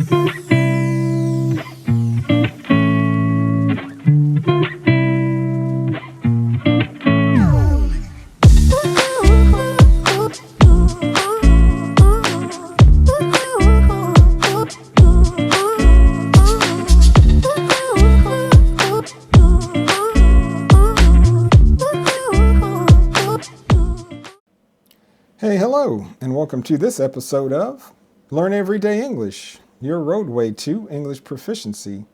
Hey, hello, and welcome to this episode of Learn Everyday English, your roadway to English proficiency.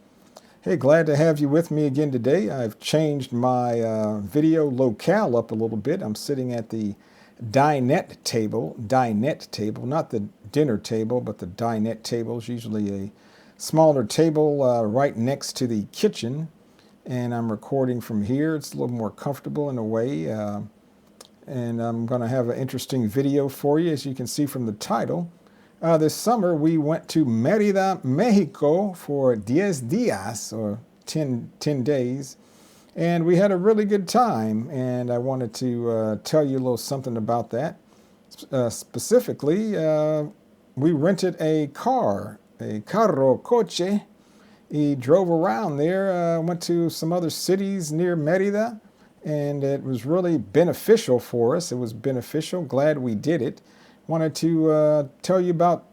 Hey, glad to have you with me again today. I've changed my video locale up a little bit. I'm sitting at the dinette table, not the dinner table, but the dinette table is usually a smaller table right next to the kitchen, and I'm recording from here. It's a little more comfortable in a way. And I'm going to have an interesting video for you, as you can see from the title. This summer, we went to Merida, Mexico for 10 días, or 10 days, and we had a really good time, and I wanted to tell you a little something about that. Specifically, we rented a car, a coche. We drove around there, went to some other cities near Merida, and it was really beneficial for us. It was beneficial. Glad we did it. Wanted to tell you about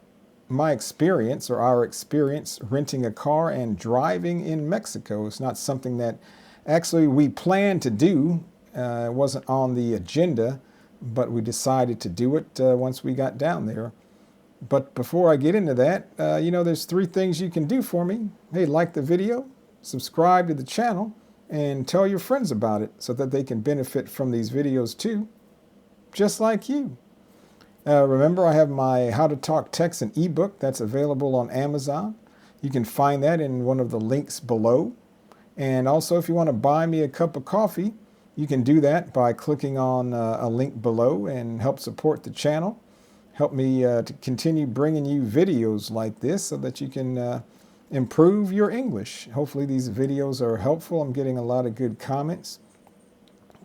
my experience, or our experience, renting a car and driving in Mexico. It's not something that actually we planned to do. It wasn't on the agenda, but we decided to do it once we got down there. But before I get into that, there's 3 things you can do for me. Hey, like the video, subscribe to the channel, and tell your friends about it so that they can benefit from these videos too, just like you. Remember, I have my How to Talk Text and ebook that's available on Amazon. You can find that in one of the links below. And also, if you want to buy me a cup of coffee, you can do that by clicking on a link below and help support the channel. Help me to continue bringing you videos like this so that you can improve your English. Hopefully these videos are helpful. I'm getting a lot of good comments.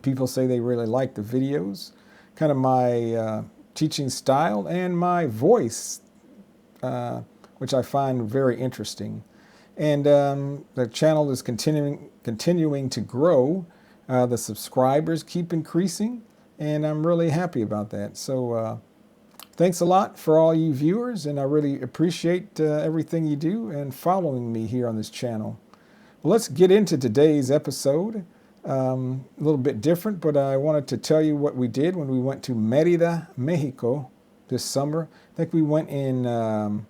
People say they really like the videos, kind of my teaching style and my voice, which I find very interesting. And the channel is continuing to grow. The subscribers keep increasing, and I'm really happy about that. So thanks a lot for all you viewers, and I really appreciate everything you do and following me here on this channel. Well, let's get into today's episode. A little bit different, but I wanted to tell you what we did when we went to Merida, Mexico this summer. I think we went in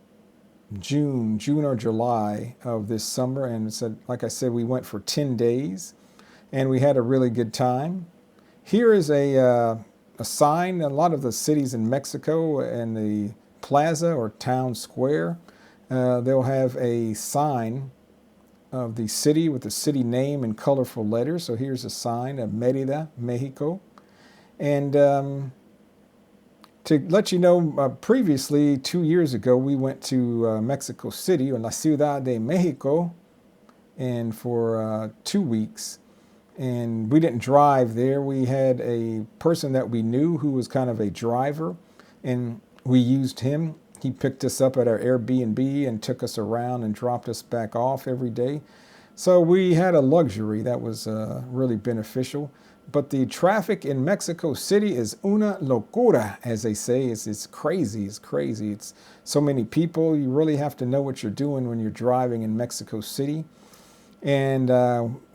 June or July of this summer, and like I said, we went for 10 days, and we had a really good time. Here is a sign. A lot of the cities in Mexico and the plaza or town square, they'll have a sign of the city with the city name in colorful letters. So here's a sign of Merida, Mexico. And to let you know, previously, 2 years ago, we went to Mexico City, or La Ciudad de Mexico, and for 2 weeks. And we didn't drive there. We had a person that we knew who was kind of a driver, and we used him. He picked us up at our Airbnb and took us around and dropped us back off every day. So we had a luxury that was really beneficial. But the traffic in Mexico City is una locura, as they say. It's crazy. It's crazy. It's so many people. You really have to know what you're doing when you're driving in Mexico City. And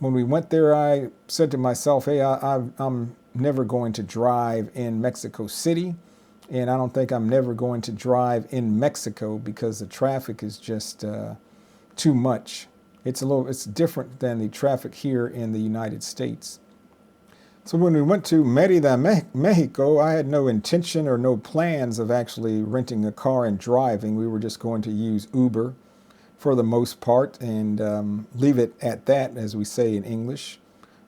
when we went there, I said to myself, hey, I'm never going to drive in Mexico City. And I don't think I'm never going to drive in Mexico because the traffic is just too much. It's different than the traffic here in the United States. So when we went to Merida, Mexico, I had no intention or no plans of actually renting a car and driving. We were just going to use Uber for the most part, and leave it at that, as we say in English.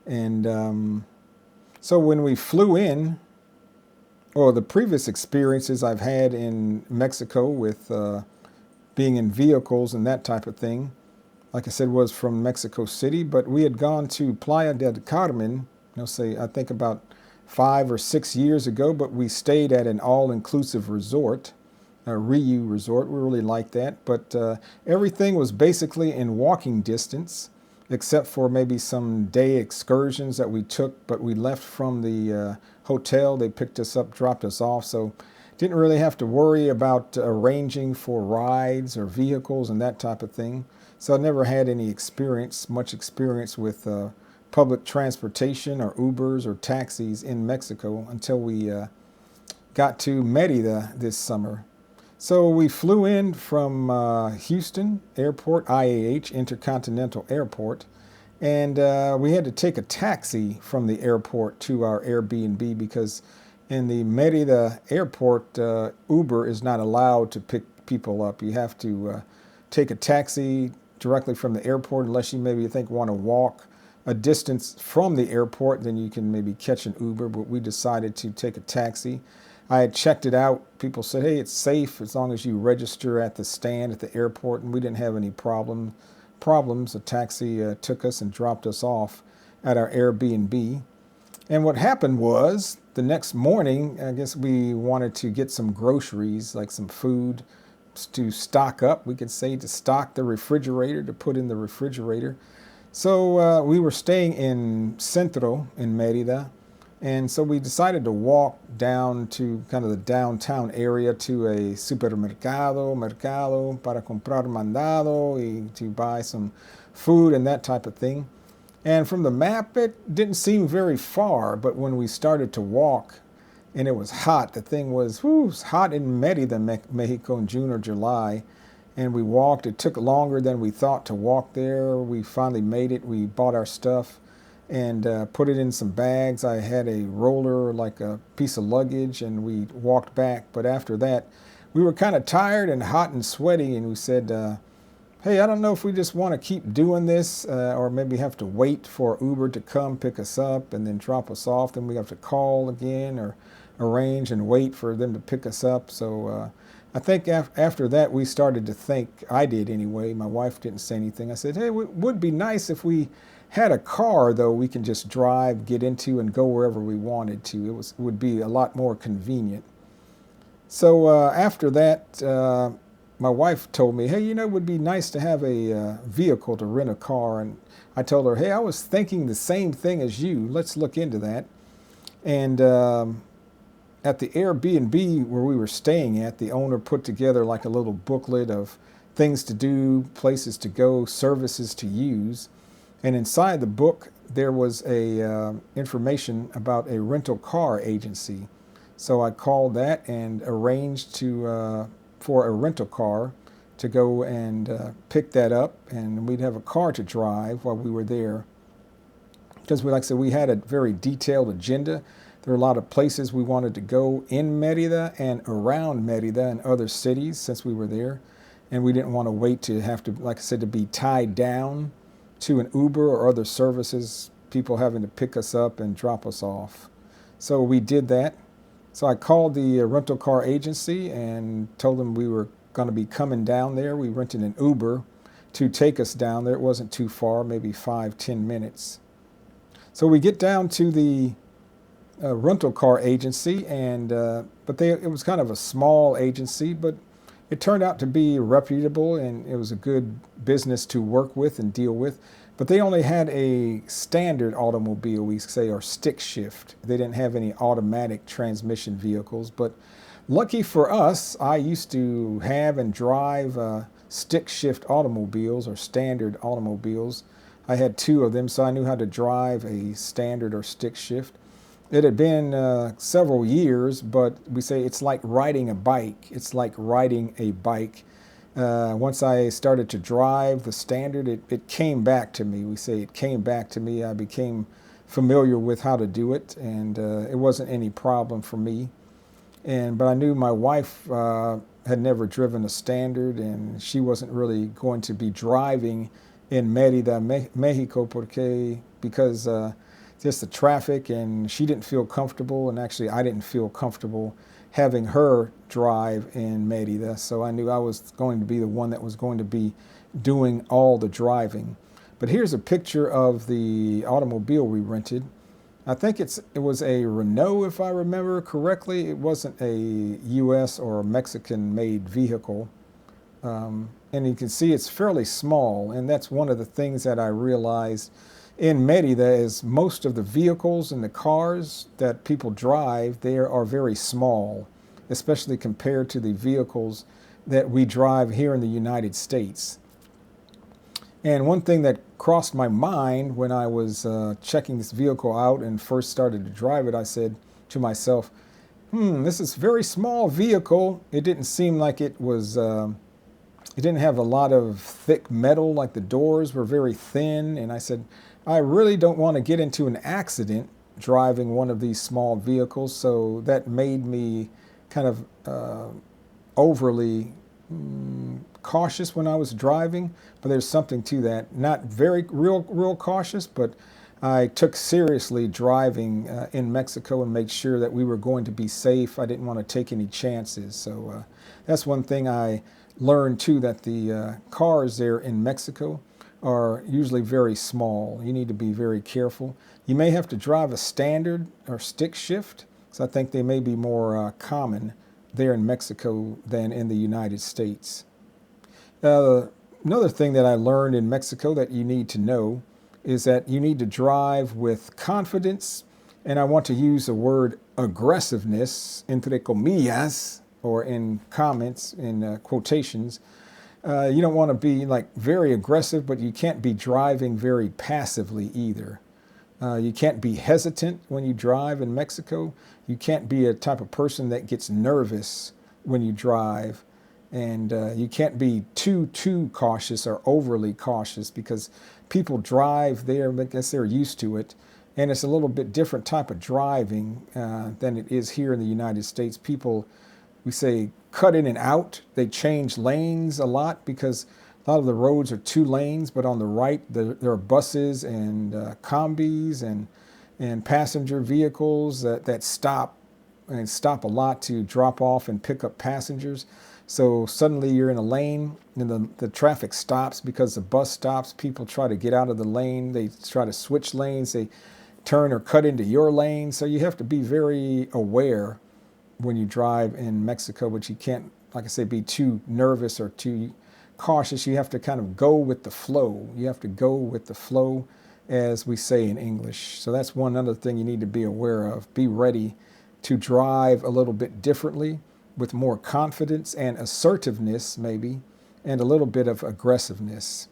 And so when we flew in, or the previous experiences I've had in Mexico with being in vehicles and that type of thing, like I said, was from Mexico City, but we had gone to Playa del Carmen, I think about 5 or 6 years ago, but we stayed at an all-inclusive resort Ryu Resort. We really liked that, but everything was basically in walking distance, except for maybe some day excursions that we took, but we left from the hotel. They picked us up, dropped us off, so didn't really have to worry about arranging for rides or vehicles and that type of thing. So I never had any much experience with public transportation or Ubers or taxis in Mexico until we got to Merida this summer. So we flew in from Houston Airport, IAH, Intercontinental Airport, and we had to take a taxi from the airport to our Airbnb because in the Merida airport, Uber is not allowed to pick people up. You have to take a taxi directly from the airport unless you maybe want to walk a distance from the airport, then you can maybe catch an Uber, but we decided to take a taxi. I had checked it out. People said, hey, it's safe as long as you register at the stand at the airport, and we didn't have any problems. The taxi took us and dropped us off at our Airbnb. And what happened was the next morning, I guess we wanted to get some groceries, like some food to stock up, we could say, to stock the refrigerator, to put in the refrigerator. So we were staying in Centro in Merida, and so we decided to walk down to kind of the downtown area to a mercado para comprar mandado, y to buy some food and that type of thing. And from the map, it didn't seem very far, but when we started to walk, and it was hot, the thing was, it was hot in Merida, Mexico in June or July, and we walked. It took longer than we thought to walk there. We finally made it. We bought our stuff and put it in some bags. I had a roller, like a piece of luggage, and we walked back. But after that, we were kind of tired and hot and sweaty, and we said, hey, I don't know if we just want to keep doing this or maybe have to wait for Uber to come pick us up and then drop us off. Then we have to call again or arrange and wait for them to pick us up. So I think after that, we started to think, I did anyway, my wife didn't say anything. I said, hey, it would be nice if we had a car, though, we can just drive, get into, and go wherever we wanted to. It would be a lot more convenient. So after that, my wife told me, hey, it would be nice to have a vehicle to rent a car. And I told her, hey, I was thinking the same thing as you. Let's look into that. And at the Airbnb where we were staying at, the owner put together like a little booklet of things to do, places to go, services to use. And inside the book, there was information about a rental car agency. So I called that and arranged for a rental car to go and pick that up, and we'd have a car to drive while we were there. Because like I said, we had a very detailed agenda. There were a lot of places we wanted to go in Merida and around Merida and other cities since we were there. And we didn't want to wait to have to, like I said, to be tied down to an Uber or other services, people having to pick us up and drop us off. So we did that. So I called the rental car agency and told them we were going to be coming down there. We rented an Uber to take us down there. It wasn't too far, maybe 5-10 minutes. So we get down to the rental car agency, and it was kind of a small agency, but it turned out to be reputable, and it was a good business to work with and deal with. But they only had a standard automobile, we say, or stick shift. They didn't have any automatic transmission vehicles. But lucky for us, I used to have and drive stick shift automobiles or standard automobiles. I had 2 of them, so I knew how to drive a standard or stick shift. It had been several years, but we say it's like riding a bike. It's like riding a bike. Once I started to drive the standard, it came back to me. We say it came back to me. I became familiar with how to do it, and it wasn't any problem for me. But I knew my wife had never driven a standard, and she wasn't really going to be driving in Merida, Mexico, because just the traffic, and she didn't feel comfortable, and actually I didn't feel comfortable having her drive in Merida. So I knew I was going to be the one that was going to be doing all the driving. But here's a picture of the automobile we rented. I think it was a Renault, if I remember correctly. It wasn't a U.S. or Mexican-made vehicle. And you can see it's fairly small, and that's one of the things that I realized in Merida is most of the vehicles and the cars that people drive there are very small, especially compared to the vehicles that we drive here in the United States. And one thing that crossed my mind when I was checking this vehicle out and first started to drive it, I said to myself, this is a very small vehicle. It didn't seem like it was, it didn't have a lot of thick metal, like the doors were very thin. And I said, I really don't want to get into an accident driving one of these small vehicles. So that made me kind of overly cautious when I was driving, but there's something to that. Not very real cautious, but I took seriously driving in Mexico and made sure that we were going to be safe. I didn't want to take any chances. So that's one thing I learned too, that the cars there in Mexico are usually very small. You need to be very careful. You may have to drive a standard or stick shift, so I think they may be more common there in Mexico than in the United States. Another thing that I learned in Mexico that you need to know is that you need to drive with confidence, and I want to use the word aggressiveness, entre comillas, or in comments, in quotations. You don't want to be like very aggressive, but you can't be driving very passively either. You can't be hesitant when you drive in Mexico. You can't be a type of person that gets nervous when you drive. And you can't be too cautious or overly cautious, because people drive there, I guess they're used to it. And it's a little bit different type of driving than it is here in the United States. People, we say, cut in and out. They change lanes a lot because a lot of the roads are 2 lanes, but on the right there are buses and combis and passenger vehicles that stop a lot to drop off and pick up passengers. So suddenly you're in a lane and the traffic stops because the bus stops. People try to get out of the lane. They try to switch lanes. They turn or cut into your lane. So you have to be very aware when you drive in Mexico, but you can't, like I say, be too nervous or too cautious. You have to kind of go with the flow. You have to go with the flow, as we say in English. So that's one other thing you need to be aware of. Be ready to drive a little bit differently, with more confidence and assertiveness maybe, and a little bit of aggressiveness.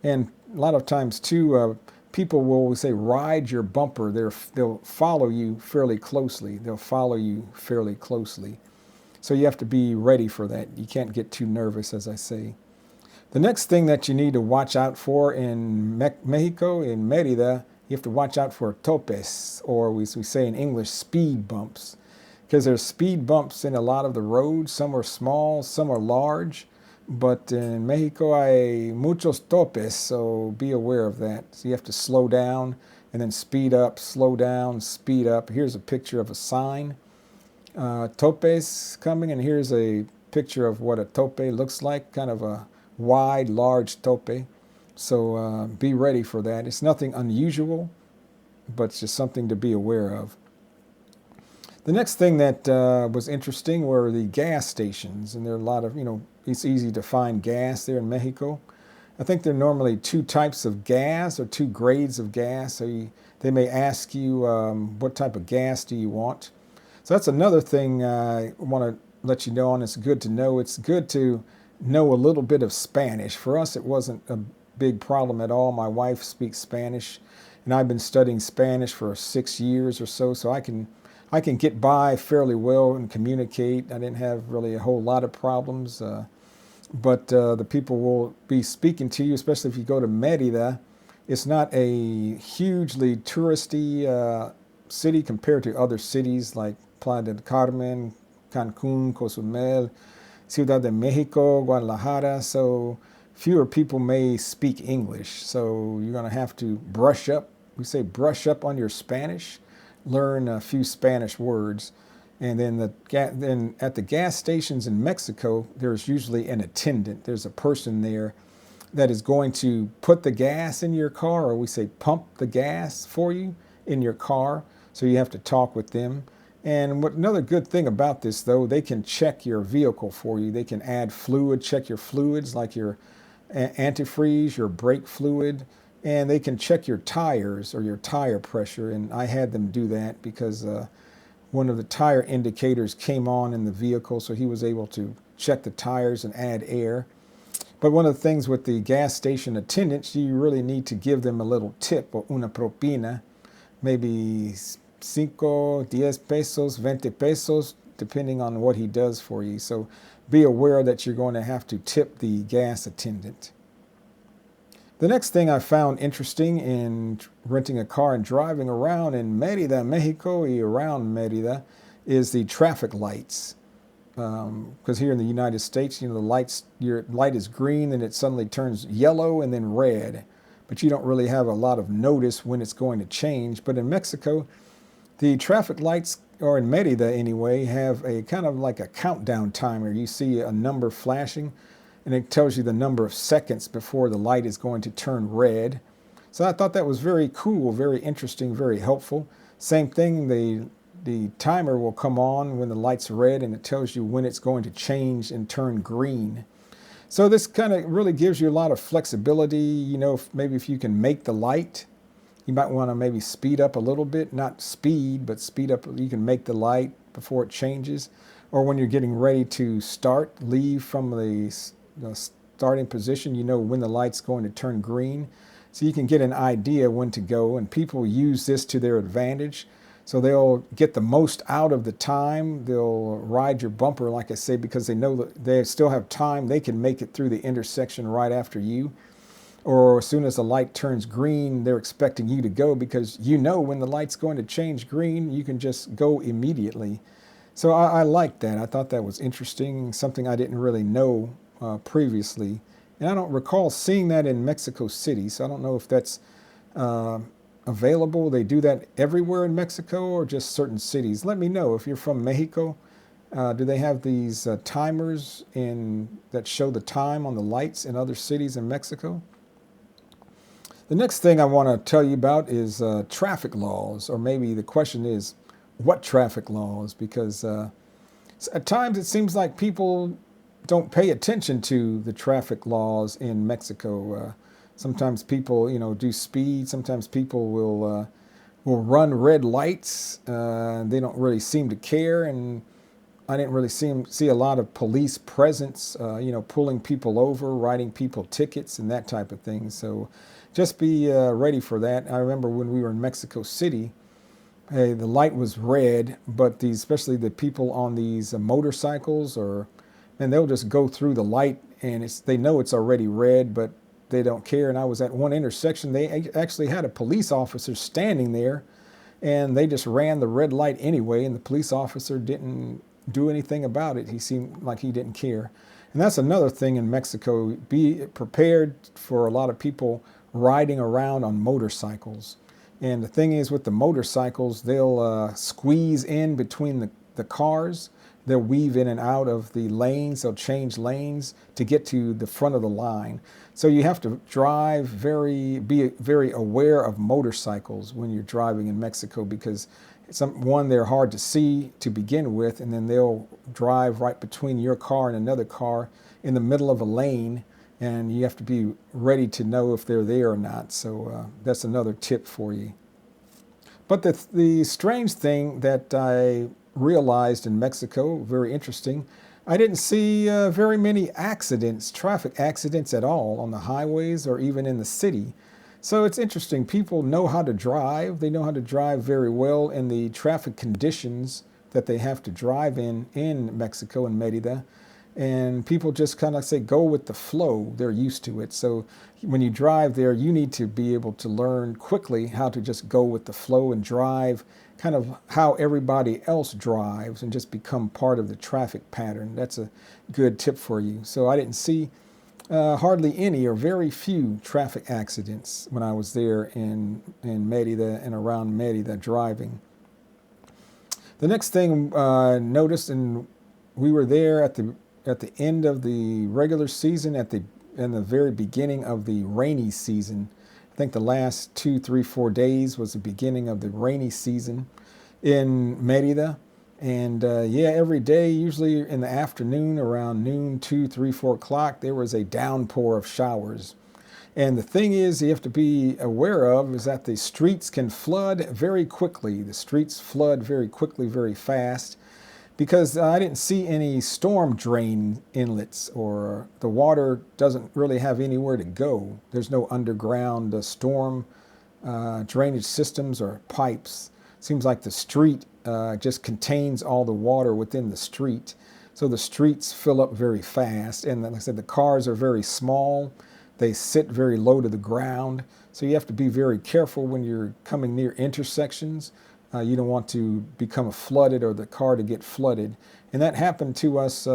And a lot of times too, people will say ride your bumper. They'll follow you fairly closely. They'll follow you fairly closely. So you have to be ready for that. You can't get too nervous, as I say. The next thing that you need to watch out for in Mexico, in Merida, you have to watch out for topes, or we say in English, speed bumps. Because there's speed bumps in a lot of the roads. Some are small, some are large. But in Mexico hay muchos topes, so be aware of that. So you have to slow down and then speed up, slow down, speed up. Here's a picture of a sign. Topes coming, and here's a picture of what a tope looks like, kind of a wide, large tope. So be ready for that. It's nothing unusual, but it's just something to be aware of. The next thing that was interesting were the gas stations, and there are a lot of, it's easy to find gas there in Mexico. I think there are normally 2 types of gas, or 2 grades of gas. So they may ask you, what type of gas do you want? So that's another thing I want to let you know, and it's good to know. It's good to know a little bit of Spanish. For us, it wasn't a big problem at all. My wife speaks Spanish, and I've been studying Spanish for 6 years or so, so I can get by fairly well and communicate. I didn't have really a whole lot of problems, but the people will be speaking to you, especially if you go to Merida. It's not a hugely touristy city compared to other cities like Playa del Carmen, Cancun, Cozumel, Ciudad de Mexico, Guadalajara. So fewer people may speak English. So you're going to have to brush up. We say brush up on your Spanish. Learn a few Spanish words, and then then at the gas stations in Mexico, there's usually an attendant. There's a person there that is going to put the gas in your car, or we say pump the gas for you in your car, so you have to talk with them. And another good thing about this, though, they can check your vehicle for you. They can add fluid, check your fluids like your antifreeze, your brake fluid, and they can check your tires or your tire pressure. And I had them do that because one of the tire indicators came on in the vehicle, so he was able to check the tires and add air. But one of the things with the gas station attendants, you really need to give them a little tip or una propina, maybe 5, 10 pesos, 20 pesos, depending on what he does for you. So be aware that you're going to have to tip the gas attendant. The next thing I found interesting in renting a car and driving around in Merida, Mexico, around Merida, is the traffic lights. Because here in the United States, the lights, your light is green and it suddenly turns yellow and then red. But you don't really have a lot of notice when it's going to change. But in Mexico, the traffic lights, or in Merida anyway, have a kind of like a countdown timer. You see a number flashing, and it tells you the number of seconds before the light is going to turn red. So I thought that was very cool, very interesting, very helpful. Same thing, the timer will come on when the light's red, and it tells you when it's going to change and turn green. So this kind of really gives you a lot of flexibility. Maybe if you can make the light, you might want to maybe speed up a little bit, not speed, but speed up. You can make the light before it changes. Or when you're getting ready to leave from the starting position, when the light's going to turn green. So you can get an idea when to go, and people use this to their advantage. So they'll get the most out of the time. They'll ride your bumper, like I say, because they know that they still have time. They can make it through the intersection right after you. Or as soon as the light turns green, they're expecting you to go because when the light's going to change green, you can just go immediately. So I like that. I thought that was interesting, something I didn't really know previously. And I don't recall seeing that in Mexico City, so I don't know if that's available. They do that everywhere in Mexico or just certain cities. Let me know if you're from Mexico. Do they have these timers that show the time on the lights in other cities in Mexico? The next thing I want to tell you about is traffic laws, or maybe the question is, what traffic laws? Because at times it seems like people don't pay attention to the traffic laws in Mexico. Sometimes people, do speed. Sometimes people will run red lights. They don't really seem to care, and I didn't really see a lot of police presence, pulling people over, writing people tickets, and that type of thing. So just be ready for that. I remember when we were in Mexico City, the light was red, but especially the people on these motorcycles, they'll just go through the light, and they know it's already red, but they don't care. And I was at one intersection. They actually had a police officer standing there, and they just ran the red light anyway, and the police officer didn't do anything about it. He seemed like he didn't care. And that's another thing in Mexico. Be prepared for a lot of people riding around on motorcycles. And the thing is, with the motorcycles, they'll squeeze in between the cars. They'll weave in and out of the lanes. They'll change lanes to get to the front of the line. So you have to be very aware of motorcycles when you're driving in Mexico, because they're hard to see to begin with, and then they'll drive right between your car and another car in the middle of a lane, and you have to be ready to know if they're there or not. So that's another tip for you. But the strange thing that I realized in Mexico, very interesting, I didn't see very many traffic accidents at all on the highways or even in the city. So it's interesting. People know how to drive. They know how to drive very well in the traffic conditions that they have to drive in Mexico and Merida. And people just kind of say, go with the flow. They're used to it. So when you drive there, you need to be able to learn quickly how to just go with the flow and drive kind of how everybody else drives and just become part of the traffic pattern. That's a good tip for you. So I didn't see hardly any or very few traffic accidents when I was there in Merida and around Merida driving. The next thing I noticed, and we were there at the end of the regular season, in the very beginning of the rainy season. think the last 2, 3, 4 days was the beginning of the rainy season in Merida. And yeah, every day, usually in the afternoon, around noon, 2, 3, 4 o'clock, there was a downpour of showers. And the thing is, you have to be aware of is that the streets can flood very quickly. The streets flood very quickly, very fast, because I didn't see any storm drain inlets, or the water doesn't really have anywhere to go. There's no underground storm drainage systems or pipes. Seems like the street just contains all the water within the street. So the streets fill up very fast. And like I said, the cars are very small. They sit very low to the ground. So you have to be very careful when you're coming near intersections. You don't want to become flooded or the car to get flooded. And that happened to us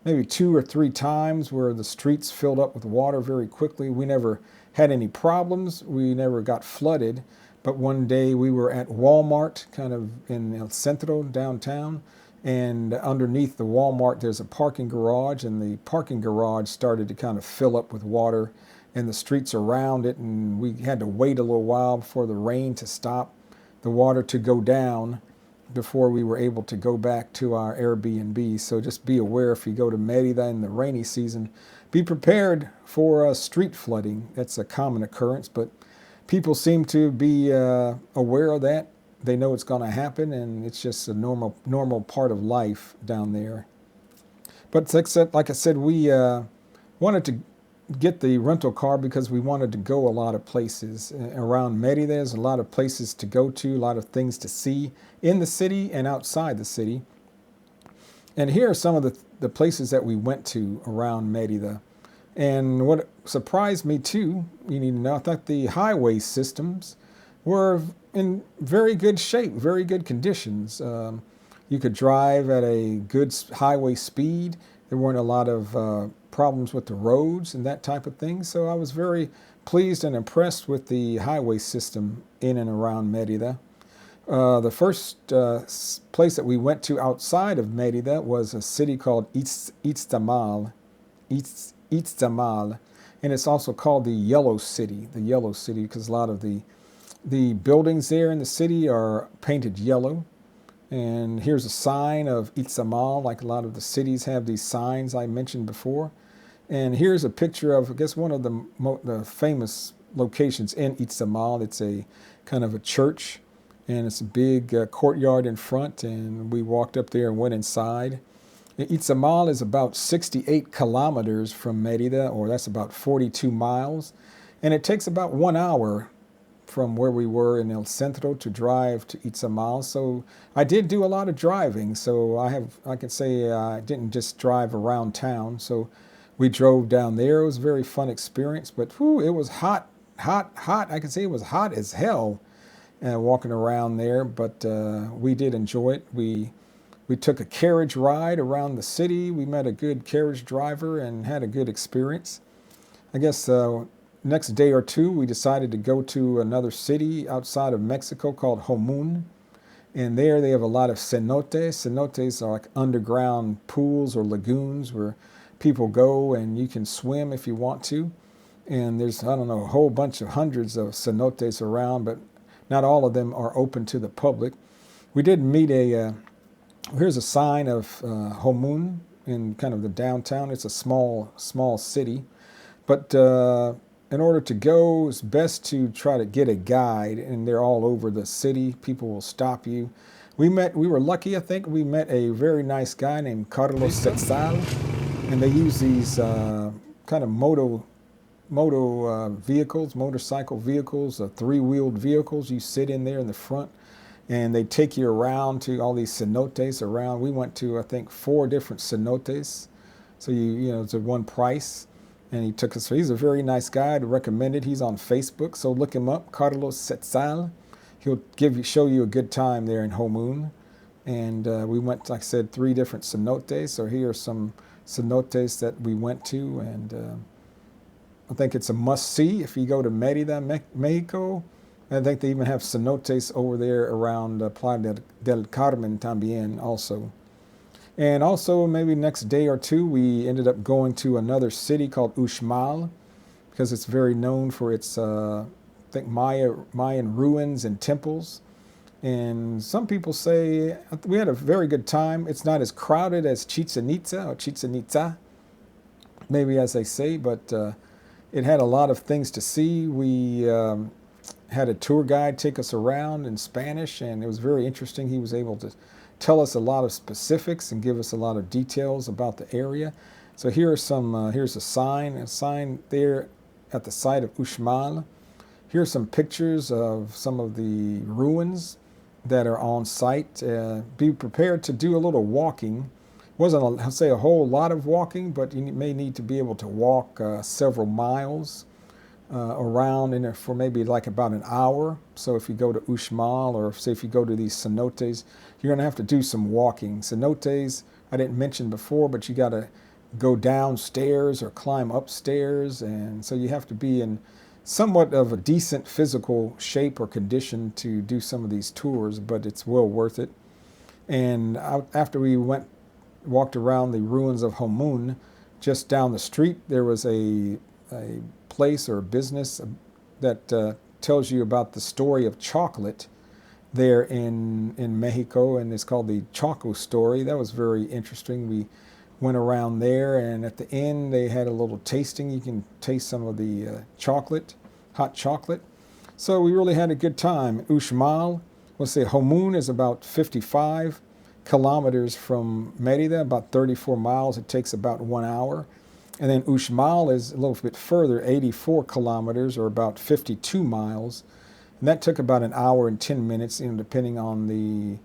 maybe 2 or 3 times where the streets filled up with water very quickly. We never had any problems. We never got flooded. But one day we were at Walmart, kind of in El Centro, downtown. And underneath the Walmart, there's a parking garage, and the parking garage started to kind of fill up with water and the streets around it. And we had to wait a little while for the rain to stop, the water to go down before we were able to go back to our Airbnb. So just be aware if you go to Merida in the rainy season, be prepared for street flooding. That's a common occurrence, but people seem to be aware of that. They know it's going to happen, and it's just a normal part of life down there. But like I said, we wanted to get the rental car because we wanted to go a lot of places. Around Merida, there's a lot of places to go to, a lot of things to see in the city and outside the city. And here are some of the places that we went to around Merida. And what surprised me too, you need to know, I thought the highway systems were in very good shape, very good conditions. You could drive at a good highway speed. There weren't a lot of problems with the roads and that type of thing. So I was very pleased and impressed with the highway system in and around Merida. The first place that we went to outside of Merida was a city called Itztamal, and it's also called the Yellow City, because a lot of the buildings there in the city are painted yellow. And here's a sign of Itztamal, like a lot of the cities have these signs I mentioned before. And here's a picture of, I guess, one of the famous locations in Itztamal. It's a kind of a church, and it's a big courtyard in front, and we walked up there and went inside. Itztamal is about 68 kilometers from Merida, or that's about 42 miles. And it takes about 1 hour from where we were in El Centro to drive to Itztamal. So I did do a lot of driving. So I can say I didn't just drive around town. So we drove down there. It was a very fun experience, but whew, it was hot. I can say it was hot as hell walking around there, but we did enjoy it. We took a carriage ride around the city. We met a good carriage driver and had a good experience. I guess next day or two, we decided to go to another city outside of Mexico called Homun. And there they have a lot of cenotes. Cenotes are like underground pools or lagoons where people go and you can swim if you want to. And there's, I don't know, a whole bunch of hundreds of cenotes around, but not all of them are open to the public. We did meet here's a sign of Homun in kind of the downtown. It's a small city. But in order to go, it's best to try to get a guide, and they're all over the city. People will stop you. We were lucky, I think. We met a very nice guy named Carlos Setzal, and they use these kind of motorcycle vehicles, 3-wheeled vehicles. You sit in there in the front, and they take you around to all these cenotes around. We went to, I think, 4 different cenotes. So you know, it's at one price. And he took us. So he's a very nice guy. I'd recommend it. He's on Facebook, so look him up, Carlos Setzal. He'll show you a good time there in Homun. And we went, like I said, 3 different cenotes. So here are some cenotes that we went to, and I think it's a must-see if you go to Merida, Mexico. I think they even have cenotes over there around Playa del Carmen también also. And also, maybe next day or two, we ended up going to another city called Uxmal, because it's very known for its think Mayan ruins and temples. And some people say we had a very good time. It's not as crowded as Chichen Itza or Chichen Itza, maybe as they say, but it had a lot of things to see. We had a tour guide take us around in Spanish, and it was very interesting. He was able to tell us a lot of specifics and give us a lot of details about the area. So here are some. Here's a sign there at the site of Uxmal. Here are some pictures of some of the ruins that are on site. Be prepared to do a little walking. Wasn't, I'll say, a whole lot of walking, but you may need to be able to walk several miles around in there for maybe like about an hour. So if you go to Uxmal, or say if you go to these cenotes, you're going to have to do some walking. Cenotes, I didn't mention before, but you got to go downstairs or climb upstairs, and so you have to be in somewhat of a decent physical shape or condition to do some of these tours, but it's well worth it. And after we walked around the ruins of Homun, just down the street there was a place or a business that tells you about the story of chocolate there in Mexico, and it's called the Choco Story. That was very interesting. We went around there, and at the end they had a little tasting. You can taste some of the chocolate, hot chocolate. So we really had a good time. Uxmal, let's say Homun is about 55 kilometers from Merida, about 34 miles. It takes about 1 hour. And then Uxmal is a little bit further, 84 kilometers, or about 52 miles. And that took about an hour and 10 minutes, depending on the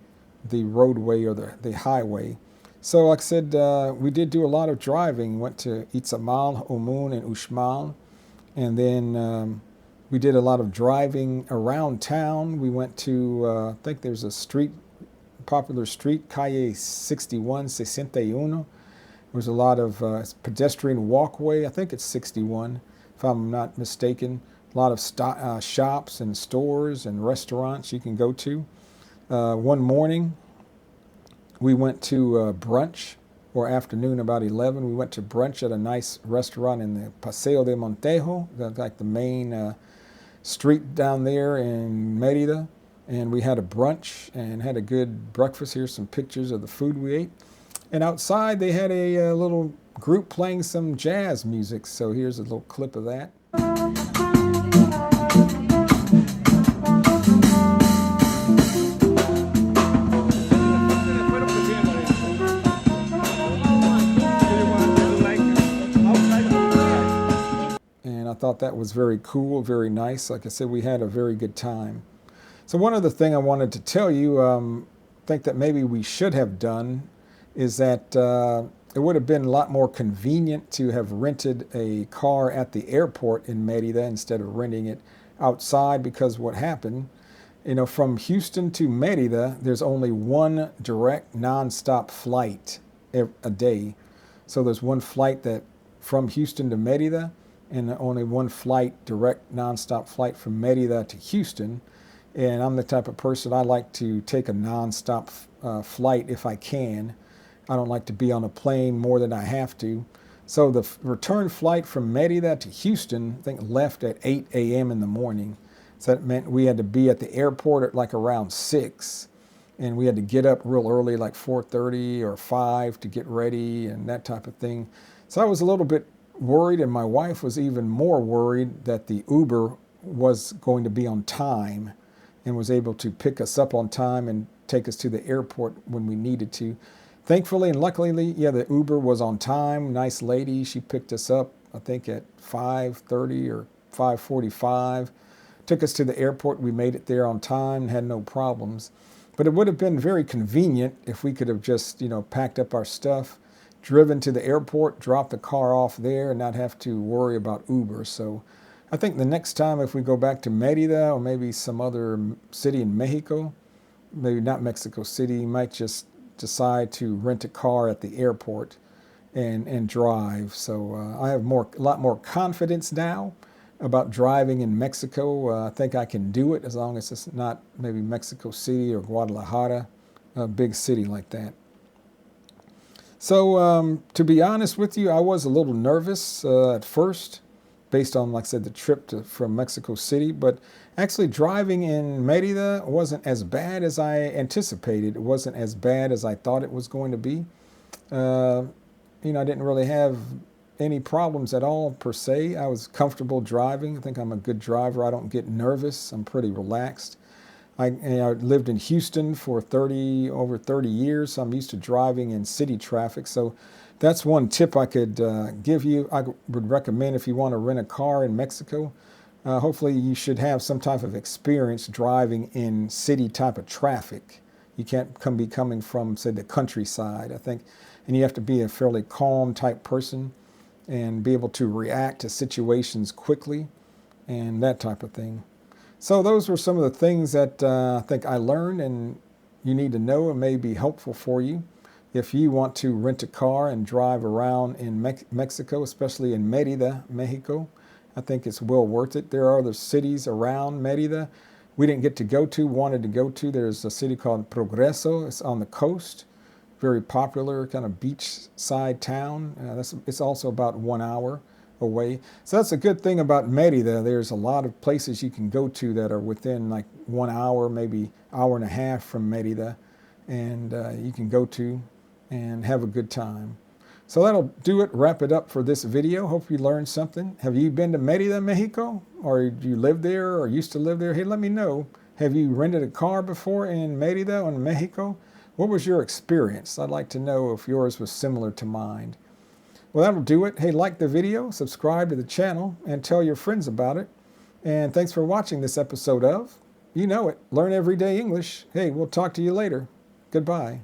roadway or the highway. So like I said, we did do a lot of driving. Went to Itzamal, Homun, and Uxmal. And then we did a lot of driving around town. We went to, I think there's a popular street, Calle 61. There was a lot of pedestrian walkway. I think it's 61, if I'm not mistaken. A lot of shops and stores and restaurants you can go to. One morning, we went to brunch, or afternoon, about 11. We went to brunch at a nice restaurant in the Paseo de Montejo, like the main street down there in Merida. And we had a brunch and had a good breakfast. Here's some pictures of the food we ate. And outside they had a little group playing some jazz music. So here's a little clip of that. And I thought that was very cool, very nice. Like I said, we had a very good time. So one other thing I wanted to tell you, think that maybe we should have done, is that it would have been a lot more convenient to have rented a car at the airport in Merida instead of renting it outside, because what happened, from Houston to Merida, there's only one direct nonstop flight a day. So there's one flight that from Houston to Merida, and only one flight, direct nonstop flight from Merida to Houston. And I'm the type of person, I like to take a nonstop flight if I can. I don't like to be on a plane more than I have to. So the return flight from Merida to Houston, I think, left at 8 a.m. in the morning. So that meant we had to be at the airport at like around 6. And we had to get up real early, like 4:30 or 5, to get ready and that type of thing. So I was a little bit worried, and my wife was even more worried that the Uber was going to be on time and was able to pick us up on time and take us to the airport when we needed to. Thankfully and luckily, yeah, the Uber was on time. Nice lady. She picked us up, I think, at 5:30 or 5:45. Took us to the airport. We made it there on time, had no problems. But it would have been very convenient if we could have just, packed up our stuff, driven to the airport, dropped the car off there, and not have to worry about Uber. So I think the next time, if we go back to Merida or maybe some other city in Mexico, maybe not Mexico City, might just decide to rent a car at the airport and drive. So I have a lot more confidence now about driving in Mexico. I think I can do it as long as it's not maybe Mexico City or Guadalajara, a big city like that. So to be honest with you, I was a little nervous at first, based on, like I said, the trip from Mexico City. But actually driving in Merida wasn't as bad as I anticipated. It wasn't as bad as I thought it was going to be. I didn't really have any problems at all per se. I was comfortable driving. I think I'm a good driver. I don't get nervous. I'm pretty relaxed. I lived in Houston for over 30 years, so I'm used to driving in city traffic. So that's one tip I could give you. I would recommend if you want to rent a car in Mexico. Hopefully you should have some type of experience driving in city type of traffic. You can't be coming from, say, the countryside, I think. And you have to be a fairly calm type person and be able to react to situations quickly and that type of thing. So those were some of the things that I think I learned and you need to know and may be helpful for you. If you want to rent a car and drive around in Mexico, especially in Merida, Mexico, I think it's well worth it. There are other cities around Merida we didn't get to wanted to go to. There's a city called Progreso. It's on the coast. Very popular, kind of beachside town. It's also about 1 hour away. So that's a good thing about Merida. There's a lot of places you can go to that are within like 1 hour, maybe hour and a half from Merida, and you can go to and have a good time. So that'll do it, wrap it up for this video. Hope you learned something. Have you been to Merida, Mexico? Or do you live there or used to live there? Hey, let me know. Have you rented a car before in Merida or in Mexico? What was your experience? I'd like to know if yours was similar to mine. Well, that'll do it. Hey, like the video, subscribe to the channel, and tell your friends about it. And thanks for watching this episode of, you know it, Learn Everyday English. Hey, we'll talk to you later. Goodbye.